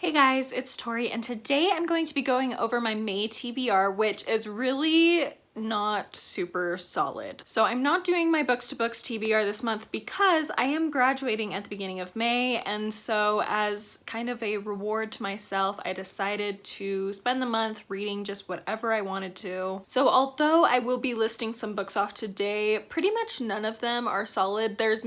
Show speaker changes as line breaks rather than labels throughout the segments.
Hey guys, it's Tori, and today I'm going to be going over my May TBR, which is really not super solid. So I'm not doing my books to books TBR this month because I am graduating at the beginning of May, and so as kind of a reward to myself, I decided to spend the month reading just whatever I wanted to. So although I will be listing some books off today, pretty much none of them are solid. There's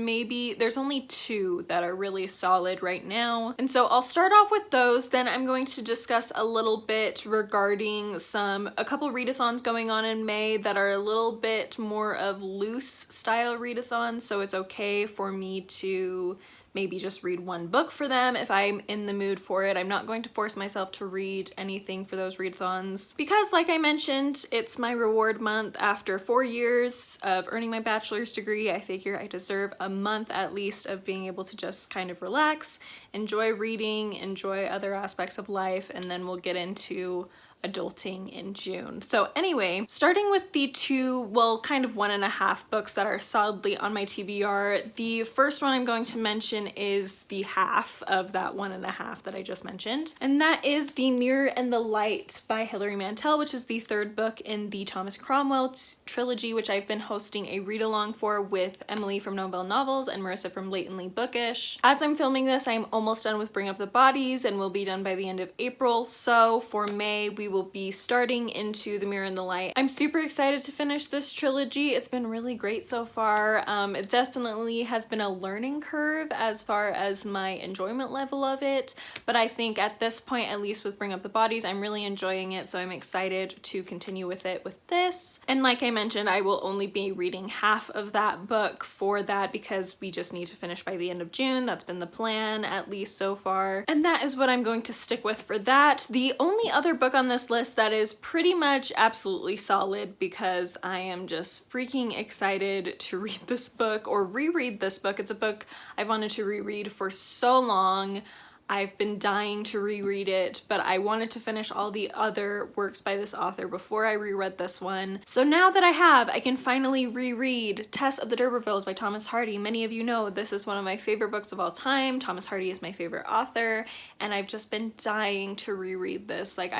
only two that are really solid right now. And so I'll start off with those, then I'm going to discuss a little bit regarding a couple readathons going on in May that are a little bit more of loose style readathons, so it's okay for me to maybe just read one book for them if I'm in the mood for it. I'm not going to force myself to read anything for those readathons because, like I mentioned, it's my reward month after 4 years of earning my bachelor's degree. I figure I deserve a month at least of being able to just kind of relax, enjoy reading, enjoy other aspects of life, and then we'll get into adulting in June. So anyway, starting with the two, well, kind of 1.5 books that are solidly on my TBR, the first one I'm going to mention is the half of that 1.5 that I just mentioned, and that is The Mirror and the Light by Hilary Mantel, which is the third book in the Thomas Cromwell trilogy, which I've been hosting a read-along for with Emily from Novel Novels and Marissa from Latently Bookish. As I'm filming this, I'm almost done with Bring Up the Bodies and will be done by the end of April, so for May, we will be starting into The Mirror and the Light. I'm super excited to finish this trilogy. It's been really great so far. It definitely has been a learning curve as far as my enjoyment level of it, but I think at this point, at least with Bring Up the Bodies, I'm really enjoying it, so I'm excited to continue with it with this. And like I mentioned, I will only be reading half of that book for that because we just need to finish by the end of June. That's been the plan, at least so far. And that is what I'm going to stick with for that. The only other book on this list that is pretty much absolutely solid because I am just freaking excited to read this book or reread this book. It's a book I've wanted to reread for so long. I've been dying to reread it, but I wanted to finish all the other works by this author before I reread this one. So now that I have, I can finally reread Tess of the Derbyvilles by Thomas Hardy. Many of you know this is one of my favorite books of all time. Thomas Hardy is my favorite author, and I've just been dying to reread this. Like,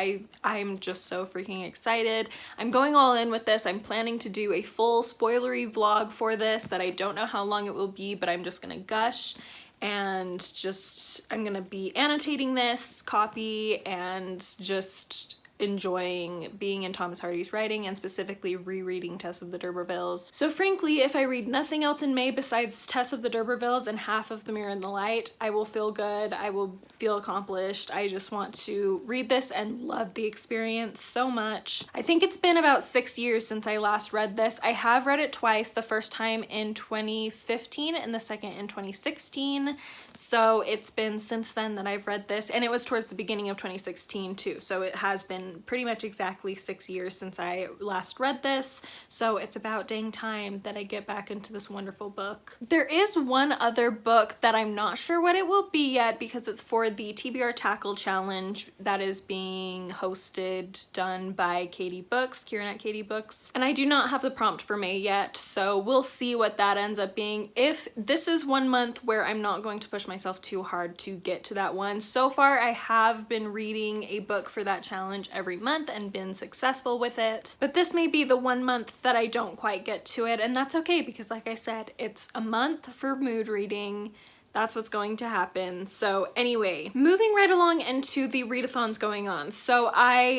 I'm just so freaking excited. I'm going all in with this. I'm planning to do a full spoilery vlog for this that I don't know how long it will be, but I'm just gonna gush. And I'm gonna be annotating this copy and just enjoying being in Thomas Hardy's writing and specifically rereading Tess of the Derbyvilles. So frankly, if I read nothing else in May besides Tess of the Derbyvilles and half of The Mirror and the Light, I will feel good, I will feel accomplished. I just want to read this and love the experience so much. I think it's been about 6 years since I last read this. I have read it twice, the first time in 2015 and the second in 2016. So it's been since then that I've read this, and it was towards the beginning of 2016 too. So it has been pretty much exactly 6 years since I last read this, so it's about dang time that I get back into this wonderful book. There is one other book that I'm not sure what it will be yet because it's for the TBR Tackle challenge that is being done by Katie Books, Kieran at Katie Books, and I do not have the prompt for May yet, so we'll see what that ends up being. If this is 1 month where I'm not going to push myself too hard to get to that one. So far, I have been reading a book for that challenge every month and been successful with it, but this may be the 1 month that I don't quite get to it, and that's okay because, like I said, it's a month for mood reading. That's what's going to happen. So anyway, moving right along into the readathons going on. So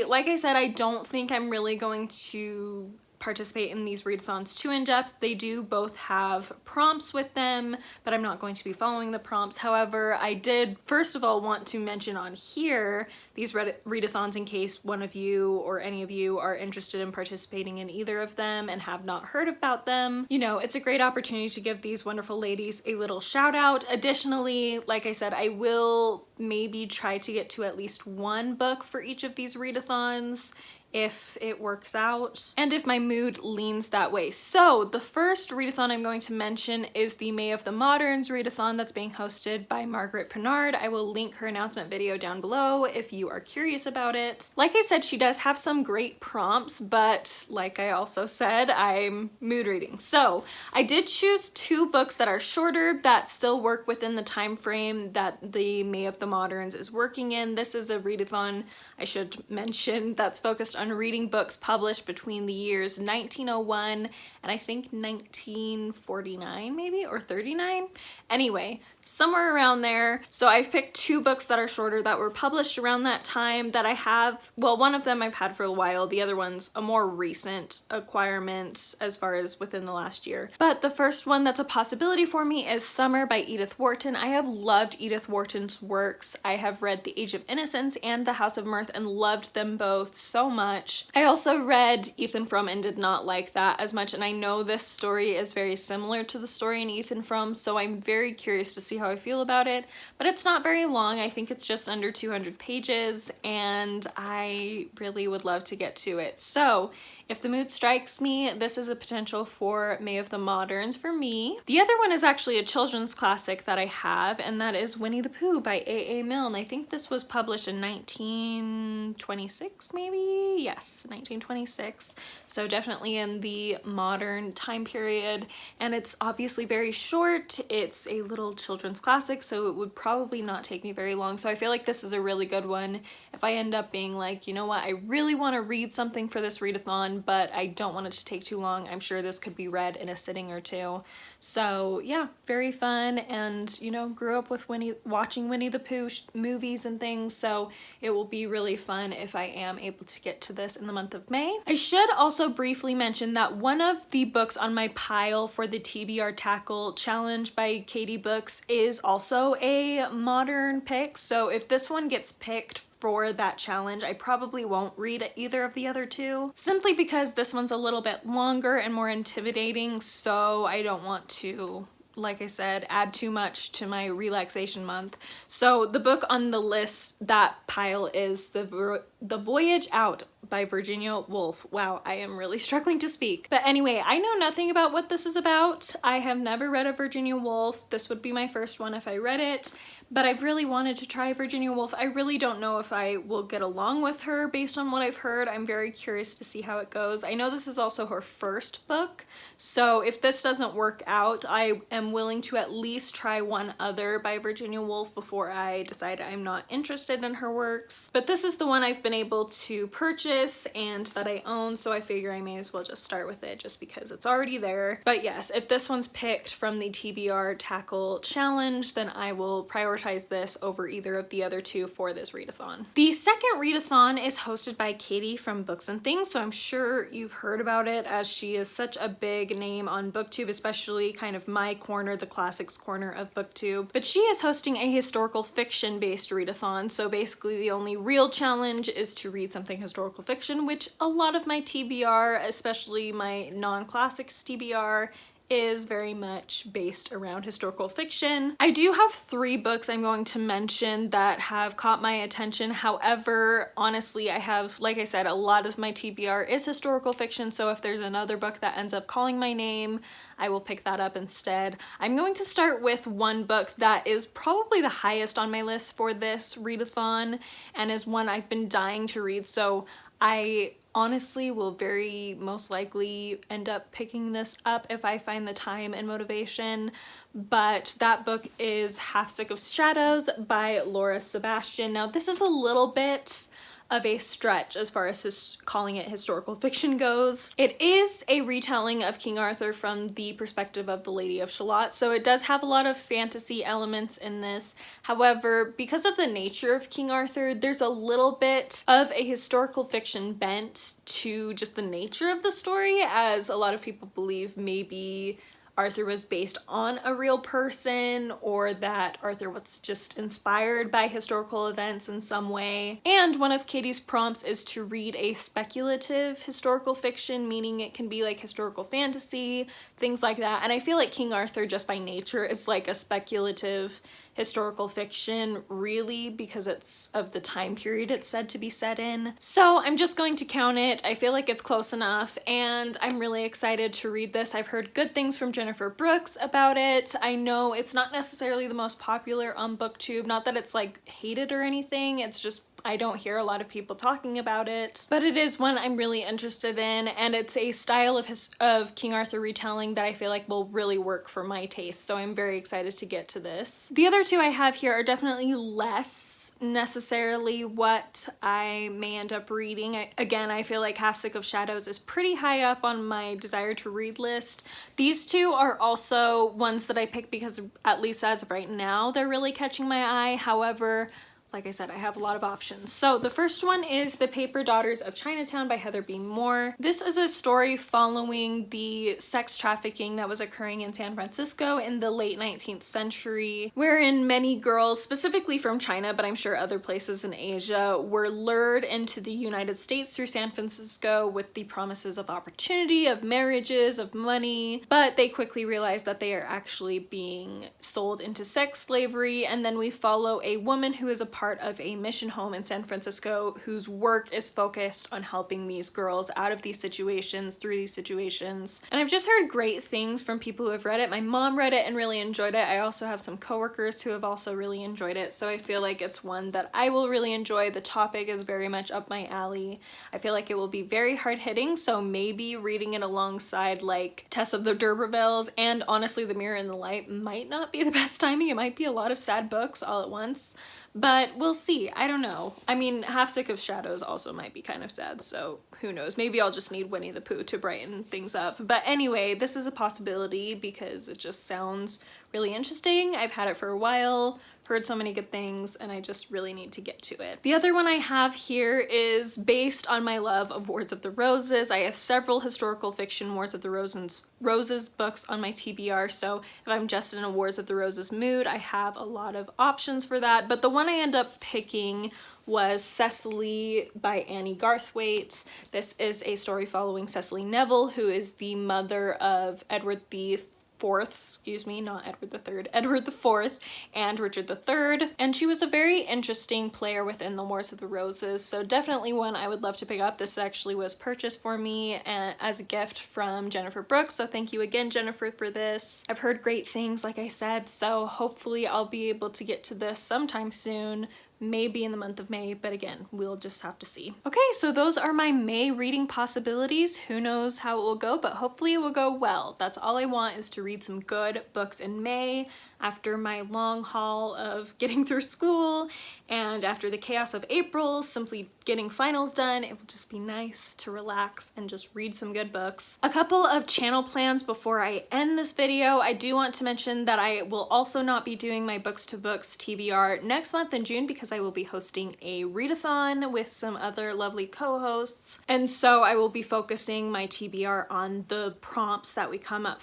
like I said, I don't think I'm really going to participate in these readathons too in depth. They do both have prompts with them, but I'm not going to be following the prompts. However, I did first of all want to mention on here these readathons in case one of you or any of you are interested in participating in either of them and have not heard about them. You know, it's a great opportunity to give these wonderful ladies a little shout out. Additionally, like I said, I will maybe try to get to at least one book for each of these readathons if it works out and if my mood leans that way. So the first readathon I'm going to mention is the May of the Moderns readathon that's being hosted by Margaret Pennard. I will link her announcement video down below if you are curious about it. Like I said, she does have some great prompts, but like I also said, I'm mood reading. So I did choose 2 books that are shorter that still work within the time frame that the May of the Moderns is working in. This is a readathon, I should mention, that's focused on reading books published between the years 1901 and I think 1949 maybe, or 39. Anyway, somewhere around there. So I've picked 2 books that are shorter that were published around that time that I have. Well, one of them I've had for a while. The other one's a more recent acquirement as far as within the last year. But the first one that's a possibility for me is Summer by Edith Wharton. I have loved Edith Wharton's works. I have read The Age of Innocence and The House of Mirth and loved them both so much. I also read Ethan Frome and did not like that as much, and I know this story is very similar to the story in Ethan Frome, so I'm very curious to see how I feel about it. But it's not very long. I think it's just under 200 pages, and I really would love to get to it. So if the mood strikes me, this is a potential for May of the Moderns for me. The other one is actually a children's classic that I have, and that is Winnie the Pooh by A.A. Milne. I think this was published in 1926, maybe? Yes, 1926. So definitely in the modern time period, and it's obviously very short. It's a little children's classic, so it would probably not take me very long. So I feel like this is a really good one if I end up being like, you know what, I really want to read something for this readathon, but I don't want it to take too long. I'm sure this could be read in a sitting or 2. So yeah, very fun, and you know, grew up with watching Winnie the Pooh movies and things, so it will be really fun if I am able to get to this in the month of May. I should also briefly mention that one of the books on my pile for the TBR Tackle challenge by Katie Books is also a modern pick, so if this one gets picked for that challenge, I probably won't read either of the other 2, simply because this one's a little bit longer and more intimidating, so I don't want to, like I said, add too much to my relaxation month. So the book on the list, that pile, is the Voyage Out by Virginia Woolf. Wow, I am really struggling to speak. But anyway, I know nothing about what this is about. I have never read a Virginia Woolf. This would be my first one if I read it, but I've really wanted to try Virginia Woolf. I really don't know if I will get along with her based on what I've heard. I'm very curious to see how it goes. I know this is also her first book, so if this doesn't work out, I am willing to at least try one other by Virginia Woolf before I decide I'm not interested in her works. But this is the one I've been able to purchase and that I own, so I figure I may as well just start with it just because it's already there. But yes, if this one's picked from the TBR Tackle challenge, then I will prioritize this over either of the other 2 for this readathon. The second readathon is hosted by Katie from Books and Things, so I'm sure you've heard about it as she is such a big name on BookTube, especially kind of my corner, the classics corner of BookTube. But she is hosting a historical fiction based readathon, so basically the only real challenge is to read something historical fiction, which a lot of my TBR, especially my non-classics TBR, is very much based around historical fiction. I do have 3 books I'm going to mention that have caught my attention. However, honestly, I have, like I said, a lot of my TBR is historical fiction, so if there's another book that ends up calling my name, I will pick that up instead. I'm going to start with one book that is probably the highest on my list for this readathon and is one I've been dying to read, so I honestly will very most likely end up picking this up if I find the time and motivation, but that book is Half Sick of Shadows by Laura Sebastian. Now this is a little bit of a stretch as far as calling it historical fiction goes. It is a retelling of King Arthur from the perspective of the Lady of Shalott, so it does have a lot of fantasy elements in this. However, because of the nature of King Arthur, there's a little bit of a historical fiction bent to just the nature of the story, as a lot of people believe maybe Arthur was based on a real person, or that Arthur was just inspired by historical events in some way. And one of Katie's prompts is to read a speculative historical fiction, meaning it can be like historical fantasy, things like that. And I feel like King Arthur just by nature is like a speculative historical fiction, really, because it's of the time period it's said to be set in. So I'm just going to count it. I feel like it's close enough, and I'm really excited to read this. I've heard good things from Jennifer Brooks about it. I know it's not necessarily the most popular on BookTube, not that it's like hated or anything, it's just I don't hear a lot of people talking about it, but it is one I'm really interested in, and it's a style of King Arthur retelling that I feel like will really work for my taste, so I'm very excited to get to this. The other two I have here are definitely less necessarily what I may end up reading. Again, I feel like Half Sick of Shadows is pretty high up on my desire to read list. These two are also ones that I picked because, at least as of right now, they're really catching my eye. However, like I said, I have a lot of options. So the first one is The Paper Daughters of Chinatown by Heather B. Moore. This is a story following the sex trafficking that was occurring in San Francisco in the late 19th century, wherein many girls, specifically from China, but I'm sure other places in Asia, were lured into the United States through San Francisco with the promises of opportunity, of marriages, of money, but they quickly realized that they are actually being sold into sex slavery. And then we follow a woman who is a part of a mission home in San Francisco whose work is focused on helping these girls out of these situations, through these situations. And I've just heard great things from people who have read it. My mom read it and really enjoyed it. I also have some coworkers who have also really enjoyed it, so I feel like it's one that I will really enjoy. The topic is very much up my alley. I feel like it will be very hard-hitting, so maybe reading it alongside like Tess of the Derbyvilles and honestly The Mirror and the Light might not be the best timing. It might be a lot of sad books all at once. But we'll see. I don't know. I mean, Half Sick of Shadows also might be kind of sad, so who knows. Maybe I'll just need Winnie the Pooh to brighten things up. But anyway, this is a possibility because it just sounds really interesting. I've had it for a while, heard so many good things, and I just really need to get to it. The other one I have here is based on my love of Wars of the Roses. I have several historical fiction Wars of the Roses books on my TBR, so if I'm just in a Wars of the Roses mood, I have a lot of options for that. But the one I end up picking was Cecily by Annie Garthwaite. This is a story following Cecily Neville, who is the mother of Edward the Fourth, not Edward the Third, Edward the Fourth and Richard the Third, and she was a very interesting player within the Wars of the Roses, so definitely one I would love to pick up. This actually was purchased for me as a gift from Jennifer Brooks, so thank you again, Jennifer, for this. I've heard great things, like I said, so hopefully I'll be able to get to this sometime soon. Maybe in the month of May, but again, we'll just have to see. Okay, so those are my May reading possibilities. Who knows how it will go, but hopefully it will go well. That's all I want, is to read some good books in May after my long haul of getting through school and after the chaos of April, simply getting finals done. It will just be nice to relax and just read some good books. A couple of channel plans before I end this video. I do want to mention that I will also not be doing my Books to Books TBR next month in June because I will be hosting a readathon with some other lovely co-hosts, and so I will be focusing my TBR on the prompts that we come up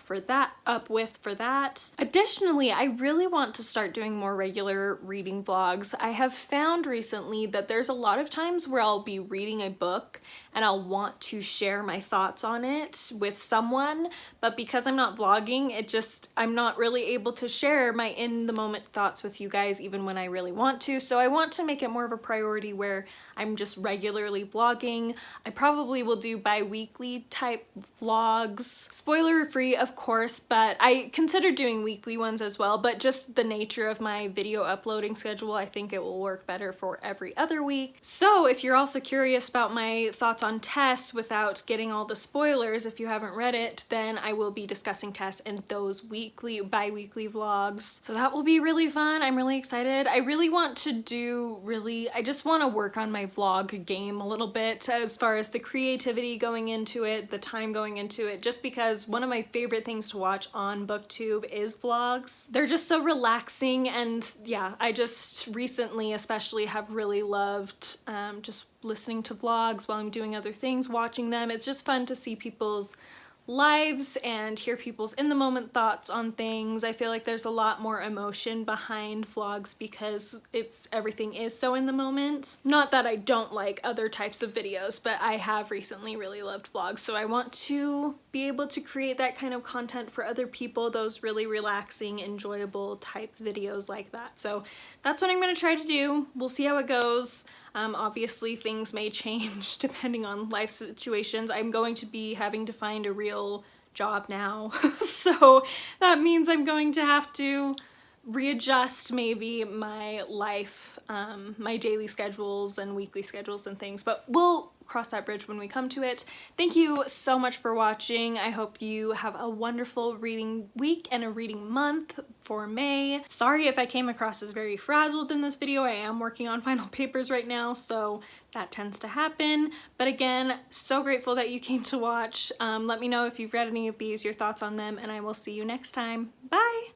with for that. Additionally, I really want to start doing more regular reading vlogs. I have found recently that there's a lot of times where I'll be reading a book and I'll want to share my thoughts on it with someone, but because I'm not vlogging, I'm not really able to share my in-the-moment thoughts with you guys even when I really want to, so I want to make it more of a priority where I'm just regularly vlogging. I probably will do bi-weekly type vlogs. Spoiler free, of course, but I consider doing weekly ones as well, but just the nature of my video uploading schedule, I think it will work better for every other week. So if you're also curious about my thoughts on Tess without getting all the spoilers, if you haven't read it, then I will be discussing Tess in those bi-weekly vlogs. So that will be really fun. I'm really excited. I really want to I just want to work on my vlog game a little bit as far as the creativity going into it, the time going into it, just because one of my favorite things to watch on BookTube is vlogs. They're just so relaxing, and yeah, I just recently especially have really loved just listening to vlogs while I'm doing other things, watching them. It's just fun to see people's lives and hear people's in the moment thoughts on things. I feel like there's a lot more emotion behind vlogs because everything is so in the moment. Not that I don't like other types of videos, but I have recently really loved vlogs, so I want to be able to create that kind of content for other people, those really relaxing, enjoyable type videos like that. So that's what I'm going to try to do. We'll see how it goes. Obviously things may change depending on life situations. I'm going to be having to find a real job now, so that means I'm going to have to readjust maybe my life, my daily schedules and weekly schedules and things, but we'll cross that bridge when we come to it. Thank you so much for watching. I hope you have a wonderful reading week and a reading month for May. Sorry if I came across as very frazzled in this video. I am working on final papers right now, so that tends to happen. But again, so grateful that you came to watch. Let me know if you've read any of these, your thoughts on them, and I will see you next time. Bye!